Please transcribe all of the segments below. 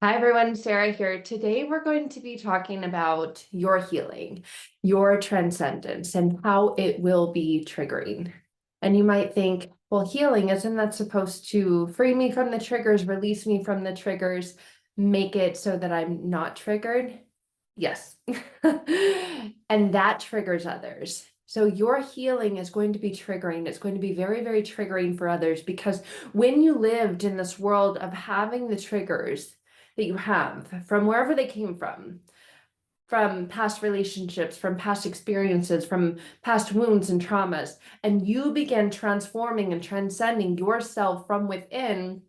Hi everyone, Sarah here. Today we're going to be talking about your healing, your transcendence, and how it will be triggering. And you might think, well, healing, isn't that supposed to free me from the triggers, release me from the triggers, make it so that I'm not triggered? Yes. And that triggers others. So your healing is going to be triggering. It's going to be very, very triggering for others because when you lived in this world of having the triggers, that you have from wherever they came from past relationships, from past experiences, from past wounds and traumas, and you begin transforming and transcending yourself from within,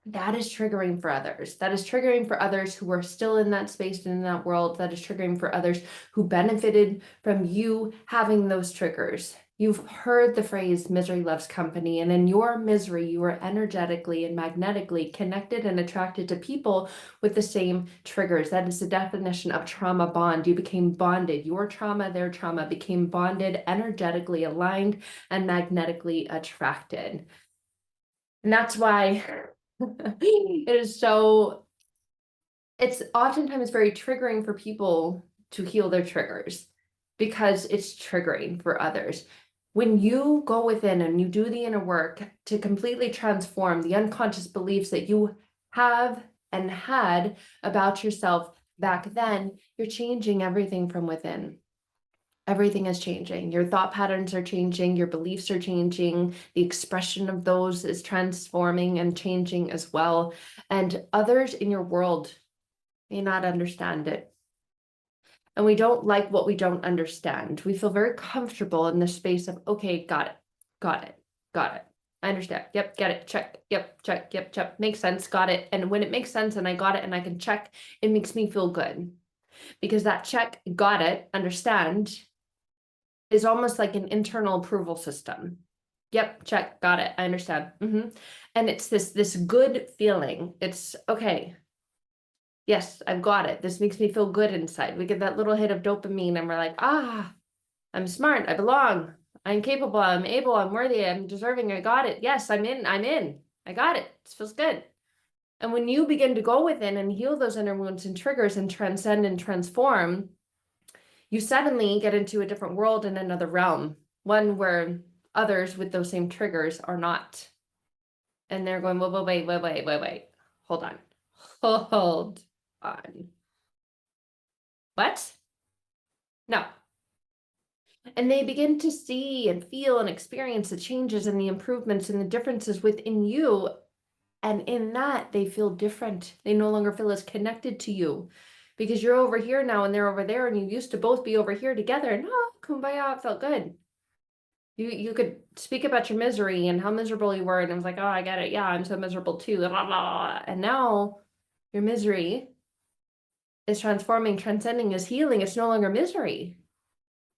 that is triggering for others. That is triggering for others who are still in that space and in that world. That is triggering for others who benefited from you having those triggers. You've heard the phrase misery loves company, and in your misery, you are energetically and magnetically connected and attracted to people with the same triggers. That is the definition of trauma bond. You became bonded. Your trauma, their trauma became bonded, energetically aligned, and magnetically attracted. And that's why it's oftentimes very triggering for people to heal their triggers because it's triggering for others. When you go within and you do the inner work to completely transform the unconscious beliefs that you have and had about yourself back then, you're changing everything from within. Everything is changing. Your thought patterns are changing. Your beliefs are changing. The expression of those is transforming and changing as well. And others in your world may not understand it. And we don't like what we don't understand. We feel very comfortable in the space of, okay, got it, got it, got it. I understand. Yep, get it, check. Yep, check. Yep, check. Makes sense, got it. And when it makes sense and I got it and I can check, it makes me feel good. Because that check, got it, understand, is almost like an internal approval system. Yep, check, got it, I understand. And it's this good feeling. It's okay. Yes, I've got it. This makes me feel good inside. We get that little hit of dopamine and we're like, I'm smart, I belong, I'm capable, I'm able, I'm worthy, I'm deserving, I got it. Yes, I'm in, I got it. This feels good. And when you begin to go within and heal those inner wounds and triggers and transcend and transform, you suddenly get into a different world and another realm, one where others with those same triggers are not. And they're going, wait, hold on. Hold on. What? No. And they begin to see and feel and experience the changes and the improvements and the differences within you. And in that, they feel different. They no longer feel as connected to you because you're over here now and they're over there, and you used to both be over here together. And kumbaya, it felt good. You could speak about your misery and how miserable you were, and it was like, oh, I get it. Yeah, I'm so miserable too. Blah, blah, blah. And now your misery is transforming, transcending, is healing. It's no longer misery.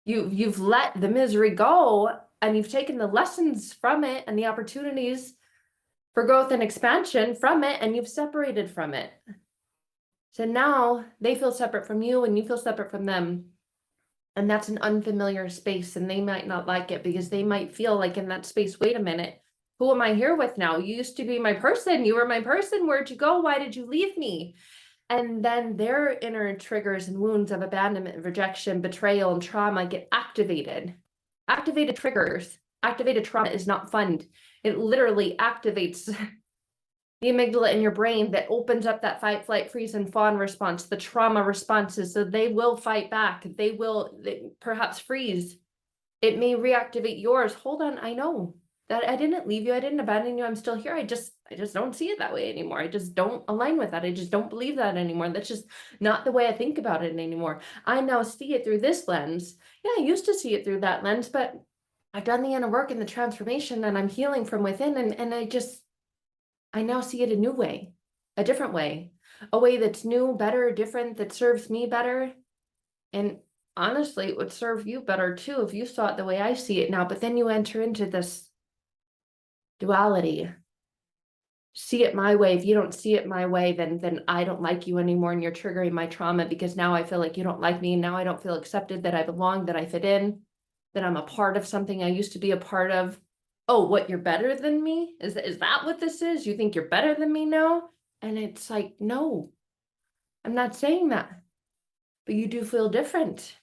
You've let the misery go, and you've taken the lessons from it and the opportunities for growth and expansion from it, and you've separated from it. So now they feel separate from you and you feel separate from them. And that's an unfamiliar space, and they might not like it because they might feel like in that space, wait a minute, who am I here with now? You used to be my person. You were my person. Where'd you go? Why did you leave me? And then their inner triggers and wounds of abandonment, rejection, betrayal, and trauma get activated. Activated triggers, activated trauma is not fun. It literally activates the amygdala in your brain that opens up that fight, flight, freeze, and fawn response, the trauma responses. So they will fight back. They perhaps freeze. It may reactivate yours. Hold on, I know that I didn't leave you. I didn't abandon you. I'm still here. I just don't see it that way anymore. I just don't align with that. I just don't believe that anymore. That's just not the way I think about it anymore. I now see it through this lens. Yeah, I used to see it through that lens, but I've done the inner work and the transformation, and I'm healing from within. And I now see it a new way, a different way, a way that's new, better, different, that serves me better. And honestly, it would serve you better too if you saw it the way I see it now. But then you enter into this duality. See it my way. If you don't see it my way, then I don't like you anymore, and you're triggering my trauma because now I feel like you don't like me. And now I don't feel accepted, that I belong, that I fit in, that I'm a part of something I used to be a part of. Oh, what, you're better than me? Is that what this is? You think you're better than me now? And it's like, no, I'm not saying that, but you do feel different.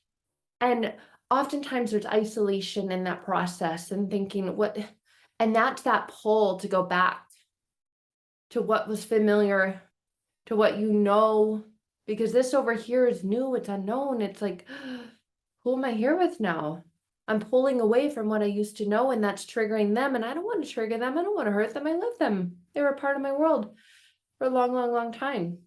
And oftentimes there's isolation in that process and thinking and that's that pull to go back to what was familiar, to what you know, because this over here is new, it's unknown. It's like, who am I here with now? I'm pulling away from what I used to know, and that's triggering them. And I don't want to trigger them. I don't want to hurt them. I love them. They were a part of my world for a long, long, long time.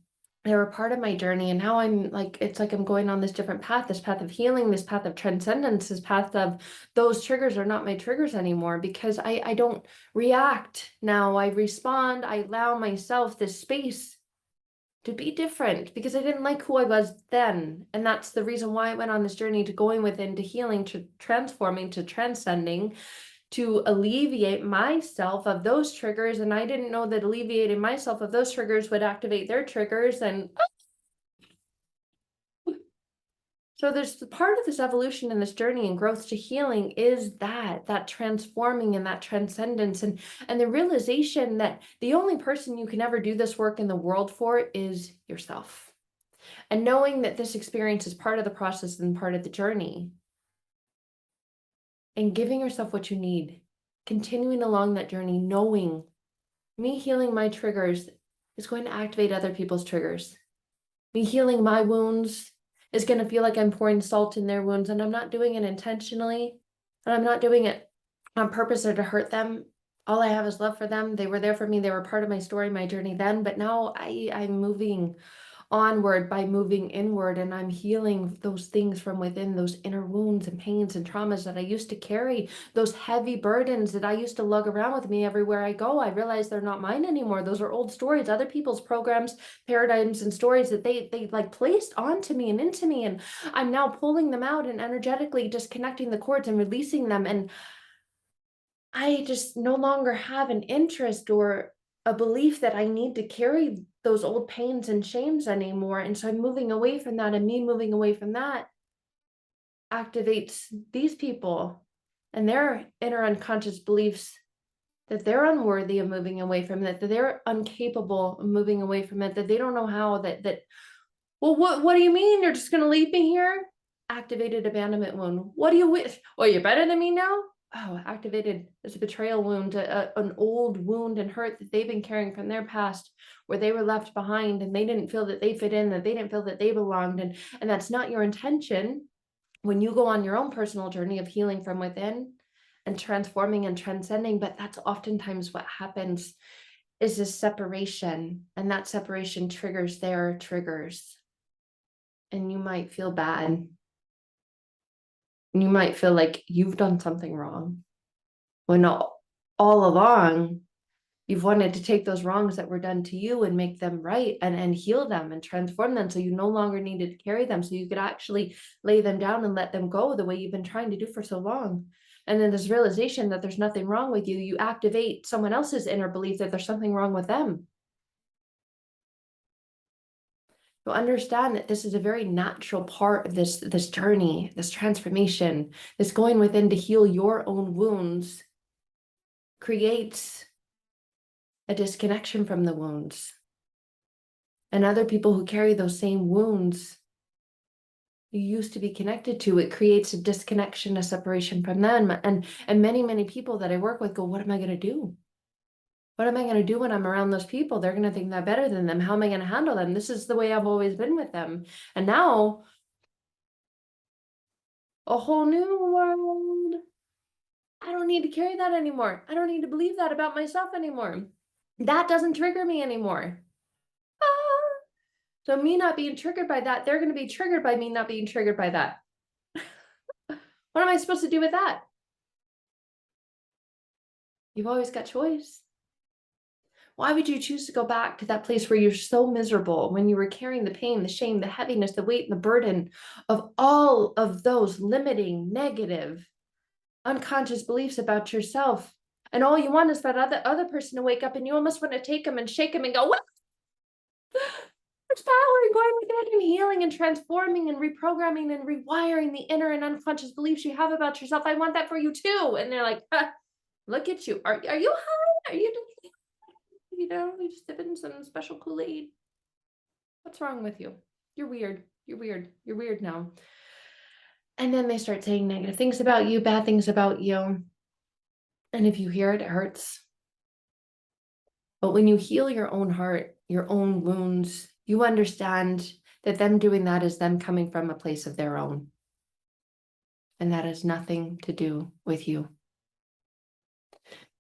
They were a part of my journey. And now I'm like, it's like I'm going on this different path, this path of healing, this path of transcendence, this path of those triggers are not my triggers anymore because I don't react now. I respond. I allow myself this space to be different because I didn't like who I was then. And that's the reason why I went on this journey to going within, to healing, to transforming, to transcending, to alleviate myself of those triggers. And I didn't know that alleviating myself of those triggers would activate their triggers. And so there's part of this evolution and this journey and growth to healing is that transforming and that transcendence and the realization that the only person you can ever do this work in the world for is yourself. And knowing that this experience is part of the process and part of the journey, and giving yourself what you need, continuing along that journey, knowing me healing my triggers is going to activate other people's triggers. Me healing my wounds is going to feel like I'm pouring salt in their wounds, and I'm not doing it intentionally, and I'm not doing it on purpose or to hurt them. All I have is love for them. They were there for me. They were part of my story, my journey then, but now I'm moving onward by moving inward, and I'm healing those things from within, those inner wounds and pains and traumas that I used to carry, those heavy burdens that I used to lug around with me everywhere I go. I realize they're not mine anymore. Those are old stories, other people's programs, paradigms, and stories that they like placed onto me and into me, and I'm now pulling them out and energetically disconnecting the cords and releasing them. And I just no longer have an interest or a belief that I need to carry those old pains and shames anymore. And so I'm moving away from that, and me moving away from that activates these people and their inner unconscious beliefs that they're unworthy of moving away from it, that they're incapable of moving away from it, that they don't know how, well, what do you mean? You're just going to leave me here? Activated abandonment wound. What do you wish? Well, you're better than me now? Oh, activated as a betrayal wound, an old wound and hurt that they've been carrying from their past, where they were left behind and they didn't feel that they fit in, that they didn't feel that they belonged. And that's not your intention when you go on your own personal journey of healing from within and transforming and transcending. But that's oftentimes what happens is this separation, and that separation triggers their triggers. And you might feel bad. You might feel like you've done something wrong when all along you've wanted to take those wrongs that were done to you and make them right and heal them and transform them so you no longer needed to carry them, so you could actually lay them down and let them go the way you've been trying to do for so long. And then this realization that there's nothing wrong with you, you activate someone else's inner belief that there's something wrong with them. So understand that this is a very natural part of this journey, this transformation, this going within to heal your own wounds creates a disconnection from the wounds. And other people who carry those same wounds you used to be connected to, it creates a disconnection, a separation from them. And many people that I work with go, what am I going to do? What am I going to do when I'm around those people? They're going to think that better than them. How am I going to handle them? This is the way I've always been with them. And now a whole new world. I don't need to carry that anymore. I don't need to believe that about myself anymore. That doesn't trigger me anymore. Ah. So me not being triggered by that, they're going to be triggered by me not being triggered by that. What am I supposed to do with that? You've always got choice. Why would you choose to go back to that place where you're so miserable when you were carrying the pain, the shame, the heaviness, the weight, and the burden of all of those limiting, negative, unconscious beliefs about yourself? And all you want is that other person to wake up, and you almost want to take them and shake them and go, what? There's power in going within and healing and transforming and reprogramming and rewiring the inner and unconscious beliefs you have about yourself. I want that for you too. And they're like, look at you. Are you high? Are you, you just dipping some special Kool-Aid? What's wrong with you? You're weird. You're weird. You're weird now. And then they start saying negative things about you, bad things about you. And if you hear it, it hurts. But when you heal your own heart, your own wounds, you understand that them doing that is them coming from a place of their own. And that has nothing to do with you.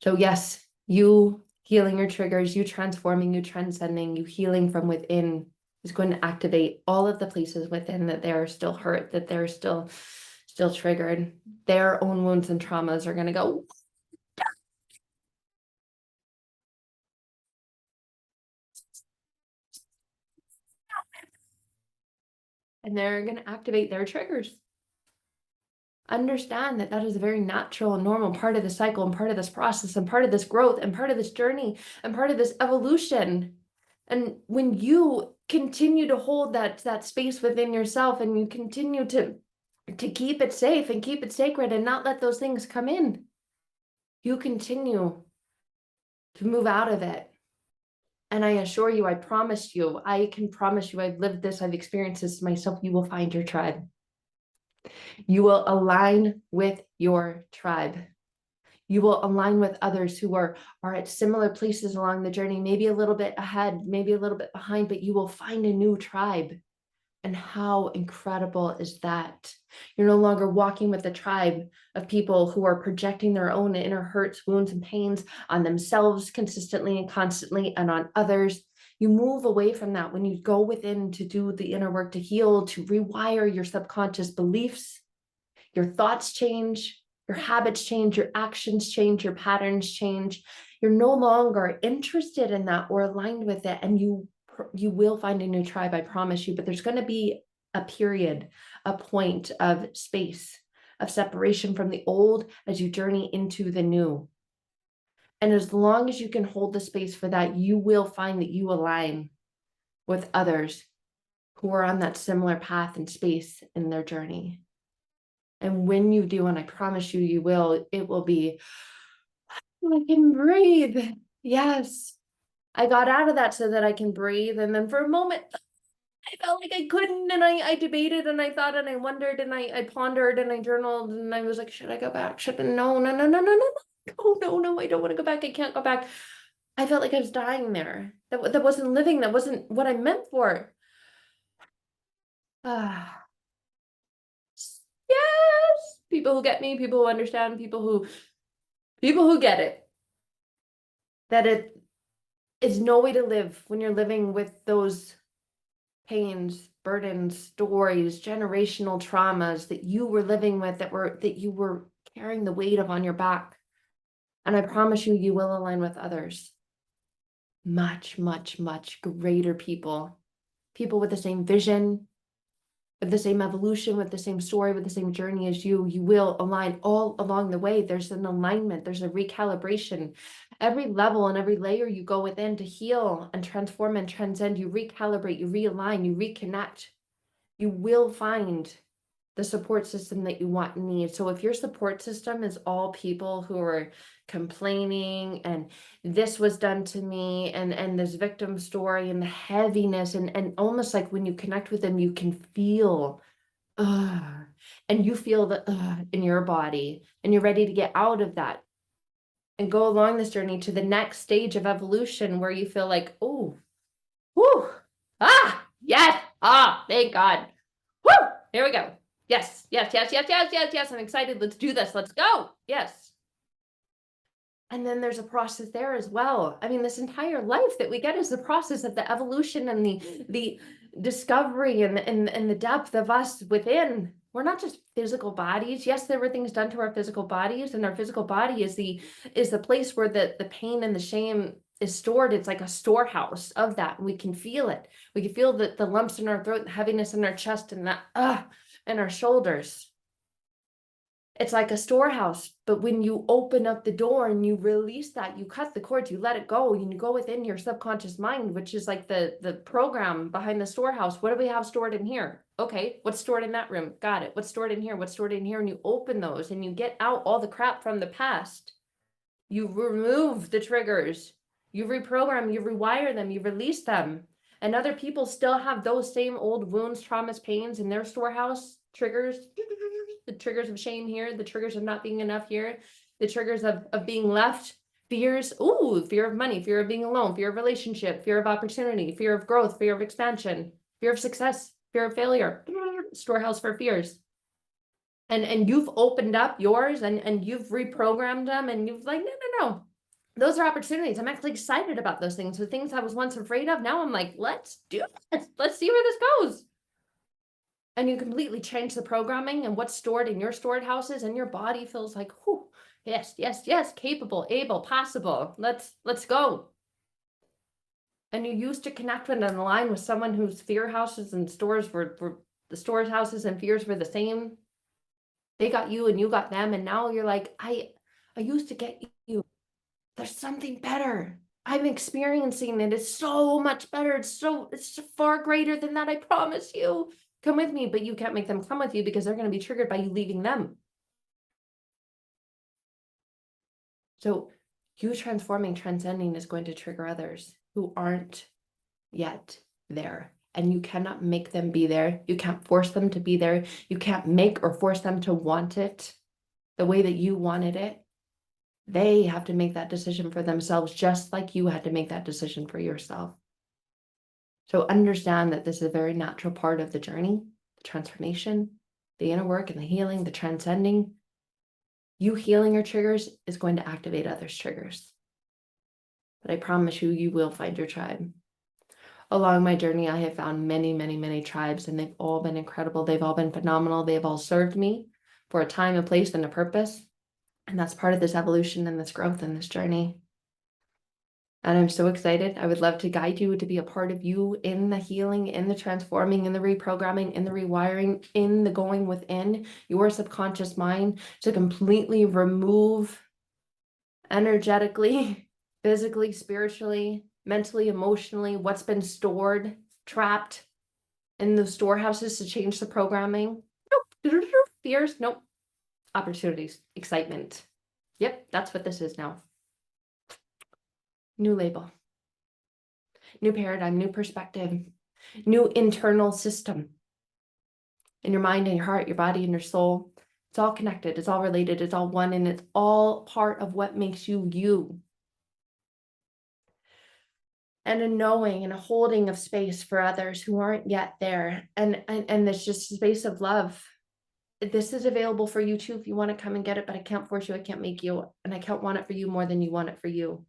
So yes, you healing your triggers, you transforming, you transcending, you healing from within is going to activate all of the places within that they're still hurt, that they're still triggered. Their own wounds and traumas are going to go. And they're going to activate their triggers. Understand that that is a very natural and normal part of the cycle and part of this process and part of this growth and part of this journey and part of this evolution. And when you continue to hold that space within yourself and you continue to keep it safe and keep it sacred and not let those things come in, you continue to move out of it. And I assure you, I promise you, I can promise you, I've lived this, I've experienced this myself, you will find your tribe. You will align with your tribe. You will align with others who are at similar places along the journey, maybe a little bit ahead, maybe a little bit behind, but you will find a new tribe. And how incredible is that? You're no longer walking with a tribe of people who are projecting their own inner hurts, wounds, and pains on themselves consistently and constantly and on others. You move away from that when you go within to do the inner work, to heal, to rewire your subconscious beliefs. Your thoughts change, your habits change, your actions change, your patterns change. You're no longer interested in that or aligned with it, and you will find a new tribe, I promise you. But there's going to be a period, a point of space, of separation from the old as you journey into the new. And as long as you can hold the space for that, you will find that you align with others who are on that similar path and space in their journey. And when you do, and I promise you, you will, it will be, I can breathe. Yes. I got out of that so that I can breathe. And then for a moment, I felt like I couldn't. And I debated and I thought and I wondered and I pondered and I journaled and I was like, should I go back? No, I don't want to go back. I can't go back. I felt like I was dying there. That wasn't living. That wasn't what I meant for. Ah. Yes. People who get me, people who understand, people who get it. That it is no way to live when you're living with those pains, burdens, stories, generational traumas that you were living with, that you were carrying the weight of on your back. And I promise you, you will align with others. Much, much, much greater people with the same vision, with the same evolution, with the same story, with the same journey as you. You will align all along the way. There's an alignment, there's a recalibration. Every level and every layer you go within to heal and transform and transcend, you recalibrate, you realign, you reconnect. You will find the support system that you want and need. So if your support system is all people who are complaining and this was done to me and this victim story and the heaviness and almost like when you connect with them, you can feel and you feel the in your body and you're ready to get out of that and go along this journey to the next stage of evolution where you feel like, oh, whoo, yes, thank God. Woo, here we go. Yes. I'm excited. Let's do this. Let's go. Yes. And then there's a process there as well. I mean, this entire life that we get is the process of the evolution and the discovery and the depth of us within. We're not just physical bodies. Yes, there were things done to our physical bodies, and our physical body is the place where the pain and the shame is stored. It's like a storehouse of that. We can feel it. We can feel the lumps in our throat, the heaviness in our chest, and that and our shoulders. It's like a storehouse, but when you open up the door and you release that, you cut the cords, you let it go, and you go within your subconscious mind, which is like the program behind the storehouse. What do we have stored in here? Okay, what's stored in that room? Got it. What's stored in here? What's stored in here? And you open those and you get out all the crap from the past. You remove the triggers, you reprogram, you rewire them, you release them. And other people still have those same old wounds, traumas, pains in their storehouse, triggers, the triggers of shame here, the triggers of not being enough here, the triggers of being left, fears, ooh, fear of money, fear of being alone, fear of relationship, fear of opportunity, fear of growth, fear of expansion, fear of success, fear of failure, storehouse for fears. And you've opened up yours and you've reprogrammed them and you've like, no. Those are opportunities. I'm actually excited about those things. The things I was once afraid of, now I'm like, let's do it. Let's see where this goes. And you completely change the programming and what's stored in your stored houses, and your body feels like, whew, yes, capable, able, possible. Let's go. And you used to connect with and align with someone whose fear houses and stores were the storage houses and fears were the same. They got you and you got them. And now you're like, I used to get you. There's something better. I'm experiencing it. It's so much better. It's far greater than that. I promise you. Come with me, but you can't make them come with you because they're going to be triggered by you leaving them. So you transforming, transcending is going to trigger others who aren't yet there. And you cannot make them be there. You can't force them to be there. You can't make or force them to want it the way that you wanted it. They have to make that decision for themselves, just like you had to make that decision for yourself. So understand that this is a very natural part of the journey, the transformation, the inner work and the healing, the transcending. You healing your triggers is going to activate others' triggers. But I promise you, you will find your tribe. Along my journey, I have found many, many, many tribes, and they've all been incredible. They've all been phenomenal. They've all served me for a time, a place, and a purpose. And that's part of this evolution and this growth and this journey. And I'm so excited. I would love to guide you, to be a part of you in the healing, in the transforming, in the reprogramming, in the rewiring, in the going within your subconscious mind to completely remove energetically, physically, spiritually, mentally, emotionally, what's been stored, trapped in the storehouses, to change the programming. Nope. Fears, nope. Opportunities, excitement. Yep, that's what this is now. New label, new paradigm, new perspective, new internal system in your mind and your heart, your body and your soul. It's all connected. It's all related. It's all one, and it's all part of what makes you you. And a knowing and a holding of space for others who aren't yet there. And there's just a space of love. This is available for you too if you want to come and get it, but I can't force you. I can't make you. And I can't want it for you more than you want it for you.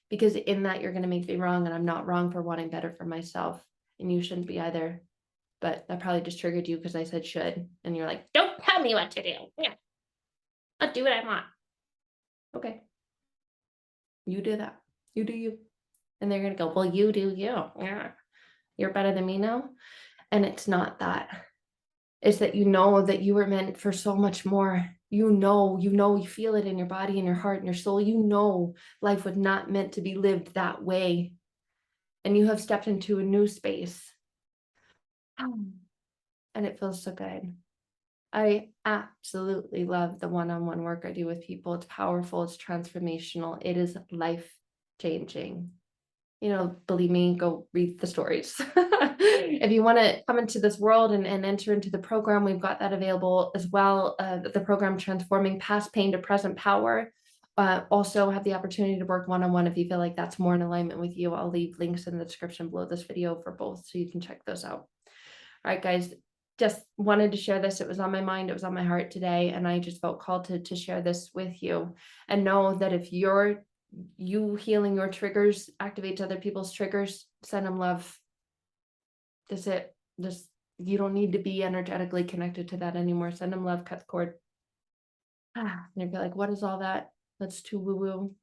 Because in that, you're going to make me wrong, and I'm not wrong for wanting better for myself. And you shouldn't be either. But that probably just triggered you because I said should. And you're like, don't tell me what to do. Yeah, I'll do what I want. Okay. You do that. You do you. And they're going to go, well, you do you. Yeah. You're better than me now. And it's not that. It's that you know that you were meant for so much more. You feel it in your body and your heart and your soul. You know life was not meant to be lived that way. And you have stepped into a new space. And it feels so good. I absolutely love the one-on-one work I do with people. It's powerful. It's transformational. It is life-changing. You know, believe me, go read the stories. If you want to come into this world and enter into the program, we've got that available as well. The program Transforming Past Pain to Present Power. Also have the opportunity to work one-on-one if you feel like that's more in alignment with you. I'll leave links in the description below this video for both, so you can check those out. All right, guys, just wanted to share this. It was on my mind. It was on my heart today. And I just felt called to share this with you, and know that if you healing your triggers activates other people's triggers, send them love. That's it. You don't need to be energetically connected to that anymore. Send them love, cut the cord. And you'd be like, what is all that? That's too woo-woo.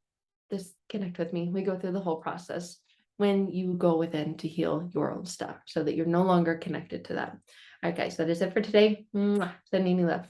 Just connect with me. We go through the whole process when you go within to heal your own stuff so that you're no longer connected to that. All right, guys, that is it for today. Sending you love.